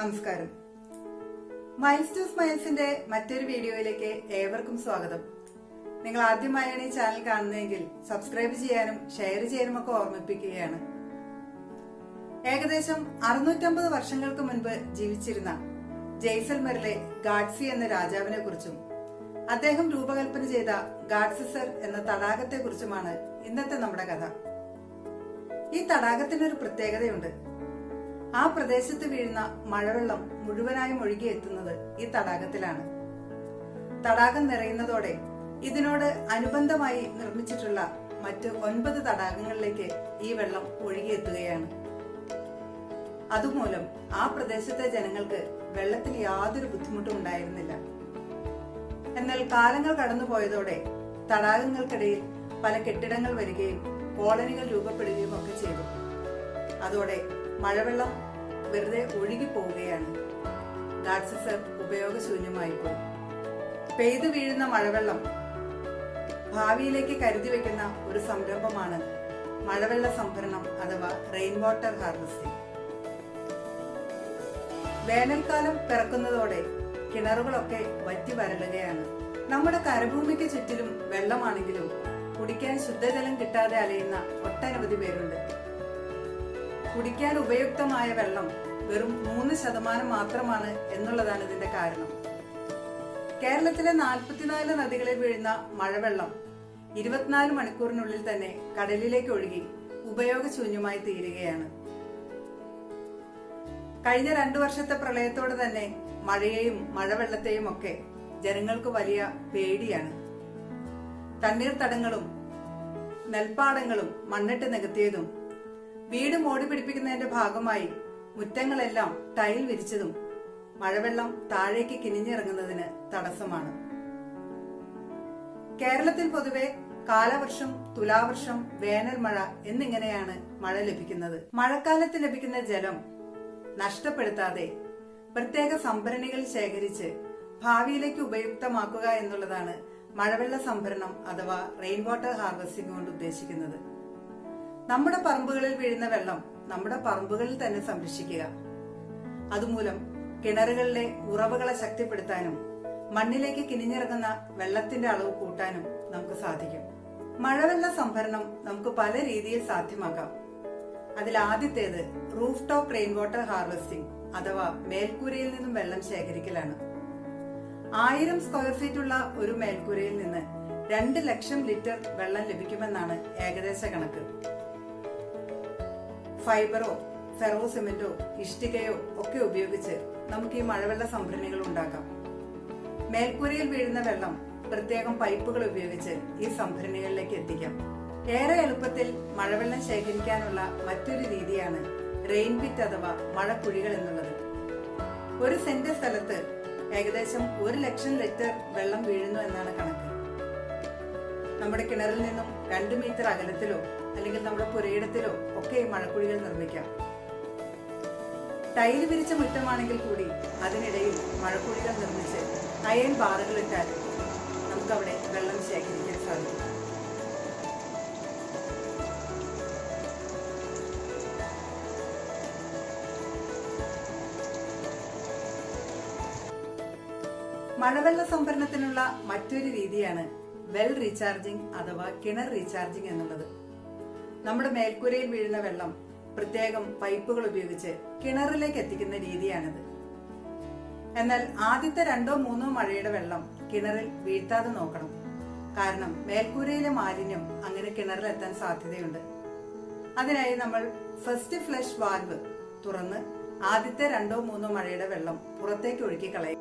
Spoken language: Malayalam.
നമസ്കാരം. മൈൽസ് ടു സ്മൈൽസിന്റെ മറ്റൊരു വീഡിയോയിലേക്ക് ഏവർക്കും സ്വാഗതം. നിങ്ങൾ ആദ്യമായാണ് ഈ ചാനൽ കാണുന്നതെങ്കിൽ സബ്സ്ക്രൈബ് ചെയ്യാനും ഷെയർ ചെയ്യാനും ഒക്കെ ഓർമ്മിപ്പിക്കുകയാണ്. ഏകദേശം 650 വർഷങ്ങൾക്ക് മുൻപ് ജീവിച്ചിരുന്ന ജയ്സൽമറിലെ ഗാഡ്സി എന്ന രാജാവിനെ കുറിച്ചും അദ്ദേഹം രൂപകൽപ്പന ചെയ്ത ഗാഡ്സിസർ എന്ന തടാകത്തെ കുറിച്ചുമാണ് ഇന്നത്തെ നമ്മുടെ കഥ. ഈ തടാകത്തിനൊരു പ്രത്യേകതയുണ്ട്. ആ പ്രദേശത്ത് വീഴുന്ന മഴവെള്ളം മുഴുവനായും ഒഴുകിയെത്തുന്നത് ഈ തടാകത്തിലാണ്. തടാകം നിറയുന്നതോടെ ഇതിനോട് അനുബന്ധമായി നിർമ്മിച്ചിട്ടുള്ള മറ്റ് 9 തടാകങ്ങളിലേക്ക് ഈ വെള്ളം ഒഴുകിയെത്തുകയാണ്. അതുമൂലം ആ പ്രദേശത്തെ ജനങ്ങൾക്ക് വെള്ളത്തിന് യാതൊരു ബുദ്ധിമുട്ടും ഉണ്ടായിരുന്നില്ല. എന്നാൽ കാലങ്ങൾ കടന്നുപോയതോടെ തടാകങ്ങൾക്കിടയിൽ പല കെട്ടിടങ്ങൾ വരികയും കോളനികൾ രൂപപ്പെടുകയും ഒക്കെ ചെയ്തു. അതോടെ മഴവെള്ളം വെറുതെ ഒഴുകി പോവുകയാണ്. ഗാഡ്സിസർ ഉപയോഗശൂന്യമായി പോയി. പെയ്തു വീഴുന്ന മഴവെള്ളം ഭാവിയിലേക്ക് കരുതി വെക്കുന്ന ഒരു സംരംഭമാണ് മഴവെള്ള സംഭരണം അഥവാ റെയിൻ വാട്ടർ ഹാർവെസ്റ്റിംഗ്. വേനൽക്കാലം പിറക്കുന്നതോടെ കിണറുകളൊക്കെ വറ്റി വരളുകയാണ്. നമ്മുടെ കരഭൂമിക്ക് ചുറ്റിലും വെള്ളമാണെങ്കിലും കുടിക്കാൻ ശുദ്ധജലം കിട്ടാതെ അലയുന്ന ഒട്ടനവധി പേരുണ്ട്. കുടിക്കാൻ ഉപയുക്തമായ വെള്ളം വെറും 3% മാത്രമാണ് എന്നുള്ളതാണ് ഇതിന്റെ കാരണം. കേരളത്തിലെ 44 നദികളിൽ വീഴുന്ന മഴവെള്ളം 24 മണിക്കൂറിനുള്ളിൽ തന്നെ കടലിലേക്ക് ഒഴുകി ഉപയോഗശൂന്യമായി തീരുകയാണ്. കഴിഞ്ഞ 2 വർഷത്തെ പ്രളയത്തോടെ തന്നെ മഴയെയും മഴവെള്ളത്തെയും ഒക്കെ ജനങ്ങൾക്ക് വലിയ പേടിയാണ്. തണ്ണീർത്തടങ്ങളും നെൽപ്പാടങ്ങളും മണ്ണിട്ട് നികത്തിയതും വീട് മോടി പിടിപ്പിക്കുന്നതിന്റെ ഭാഗമായി മുറ്റങ്ങളെല്ലാം ടൈൽ വിരിച്ചതും മഴവെള്ളം താഴേക്ക് കിനിഞ്ഞിറങ്ങുന്നതിന് തടസ്സമാണ്. കേരളത്തിൽ പൊതുവെ കാലവർഷം, തുലാവർഷം, വേനൽ മഴ എന്നിങ്ങനെയാണ് മഴ ലഭിക്കുന്നത്. മഴക്കാലത്ത് ലഭിക്കുന്ന ജലം നഷ്ടപ്പെടുത്താതെ പ്രത്യേക സംഭരണികൾ ശേഖരിച്ച് ഭാവിയിലേക്ക് ഉപയുക്തമാക്കുക എന്നുള്ളതാണ് മഴവെള്ള സംഭരണം അഥവാ റെയിൻ വാട്ടർ ഹാർവെസ്റ്റിംഗ് കൊണ്ട് ഉദ്ദേശിക്കുന്നത്. നമ്മുടെ പറമ്പുകളിൽ വീഴുന്ന വെള്ളം നമ്മുടെ പറമ്പുകളിൽ തന്നെ സംരക്ഷിക്കുക. അതുമൂലം കിണറുകളിലെ ഉറവകളെ ശക്തിപ്പെടുത്താനും മണ്ണിലേക്ക് കിനിഞ്ഞിറങ്ങുന്ന വെള്ളത്തിന്റെ അളവ് കൂട്ടാനും നമുക്ക് സാധിക്കും. മഴവെള്ള സംഭരണം നമുക്ക് പല രീതിയിൽ സാധ്യമാക്കാം. അതിൽ ആദ്യത്തേത് roof top rain water harvesting അഥവാ മേൽക്കൂരയിൽ നിന്നും വെള്ളം ശേഖരിക്കലാണ്. 1000 സ്ക്വയർ ഫീറ്റ് ഉള്ള ഒരു മേൽക്കൂരയിൽ നിന്ന് 2 ലക്ഷം ലിറ്റർ വെള്ളം ലഭിക്കുമെന്നാണ് ഏകദേശ കണക്ക്. ഫൈബറോ ഫെറോ സിമെന്റോ ഇഷ്ടികയോ ഒക്കെ ഉപയോഗിച്ച് നമുക്ക് ഈ മഴവെള്ള സംഭരണികൾ ഉണ്ടാക്കാം. മേൽക്കൂരയിൽ വീഴുന്ന വെള്ളം പ്രത്യേകം പൈപ്പുകൾ ഉപയോഗിച്ച് ഈ സംഭരണികളിലേക്ക് എത്തിക്കാം. ഏറെ എളുപ്പത്തിൽ മഴവെള്ളം ശേഖരിക്കാനുള്ള മറ്റൊരു രീതിയാണ് റെയിൻ പിറ്റ് അഥവാ മഴക്കുഴികൾ എന്നുള്ളത്. 1 സെന്റ് സ്ഥലത്ത് ഏകദേശം 1 ലക്ഷം ലിറ്റർ വെള്ളം വീഴുന്നു എന്നാണ് കണക്ക്. നമ്മുടെ കിണറിൽ നിന്നും 2 മീറ്റർ അകലത്തിലോ അല്ലെങ്കിൽ നമ്മുടെ പുരയിടത്തിലോ ഒക്കെ മഴക്കുഴികൾ നിർമ്മിക്കാം. ടൈല് വിരിച്ച മുറ്റമാണെങ്കിൽ കൂടി അതിനിടയിൽ മഴക്കുഴികൾ നിർമ്മിച്ച് അയൺ ബാറുകൾ ഇട്ടാൽ നമുക്കവിടെ വെള്ളം ശേഖരിക്കാൻ സാധിക്കും. മഴവെള്ള സംഭരണത്തിനുള്ള മറ്റൊരു രീതിയാണ് വെൽ റീചാർജിംഗ് അഥവാ കിണർ റീചാർജിംഗ് എന്നുള്ളത്. നമ്മുടെ മേൽക്കൂരയിൽ വീഴുന്ന വെള്ളം പ്രത്യേകം പൈപ്പുകൾ ഉപയോഗിച്ച് കിണറിലേക്ക് എത്തിക്കുന്ന രീതിയാണിത്. എന്നാൽ ആദ്യത്തെ 2-3 മഴയുടെ വെള്ളം കിണറിൽ വീഴ്ത്താതെ നോക്കണം. കാരണം മേൽക്കൂരയിലെ മാലിന്യം അങ്ങനെ കിണറിൽ എത്താൻ സാധ്യതയുണ്ട്. അതിനായി നമ്മൾ ഫസ്റ്റ് ഫ്ലഷ് വാൽവ് തുറന്ന് ആദ്യത്തെ 2-3 മഴയുടെ വെള്ളം പുറത്തേക്ക് ഒഴുക്കി കളയും.